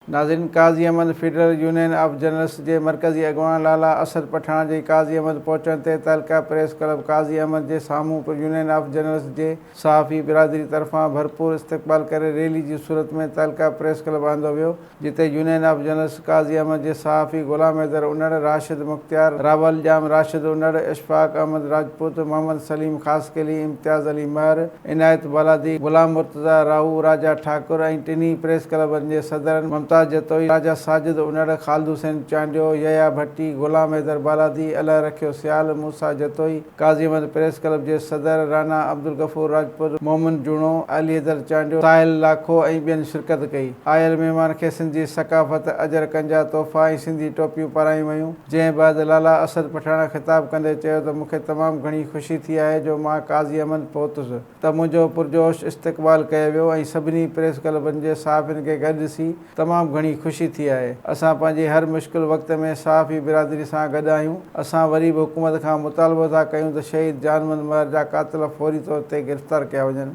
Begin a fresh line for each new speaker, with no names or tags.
नाज़रीन, Qazi Ahmed federal union of journalist जे मरकज़ी अॻवान लाला असद पठाण जे काज़ी अहमद पहुचण ते तहलका प्रेस क्लब काज़ी अहमद जे साम्हूं यूनियन ऑफ जर्नलिस्ट जे सहाफ़ी बिरादरी तरफ़ां भरपूर इस्तक़बाल करे रैली जी सूरत में तहलका प्रेस क्लब आंदो वियो, जिते union of journalist Qazi Ahmed जे सहाफ़ी ग़ुलाम हैदर उनड़, राशिद मुख्तियार, रावल जाम राशिद उनड़, इशफाक अहमद राजपूत, मोहम्मद सलीम ख़ासकेली, इम्तियाज़ अली महर, इनायत बालादी, ग़ुलाम मुर्तज़ा राऊ, राजा ठाकुर ऐं टिनी प्रेस क्लबनि जे सदरनि मुमताज़ जतोई, राजा साजिद उनड़, ख़ालिद हुसैन चांडियो, यया भट्टी, ग़ुलाम हैदर बालादी, अल्लाह रखियो सियाल, मूसा जतोई, काज़ी अहमद प्रेस क्लब जे सदर राना अब्दुल गफ़ूर राजपूत, मोमिन जूणो, अली हैदर चांडियो, साहिल लाखो ऐं ॿियनि शिरकत कई। आयल महिमान खे सिंधी सक़ाफ़त, अजर कंजा तोहफ़ा ऐं सिंधी टोपियूं पारायूं वयूं, जंहिं बैदि लाला असद पठाण ख़िताब कंदे चयो त मूंखे तमामु घणी ख़ुशी थी आहे जो मां काज़ी अहमद पहुतुसि, त मुंहिंजो पुरजोश इस्तक़बाल कयो वियो ऐं सभिनी प्रेस क्लबनि जे सहाफ़ियुनि खे गॾु ॾिसी तमामु घणी ख़ुशी थी आहे। असां पंहिंजे हर मुश्किल वक़्त में सहाफ़ी बिरादरी सां गॾु आहियूं। असां वरी बि हुकूमत खां मुतालबो था कयूं त शहीद जानमन महर जा क़ातिल फ़ौरी तौर ते गिरफ़्तार कया वञनि।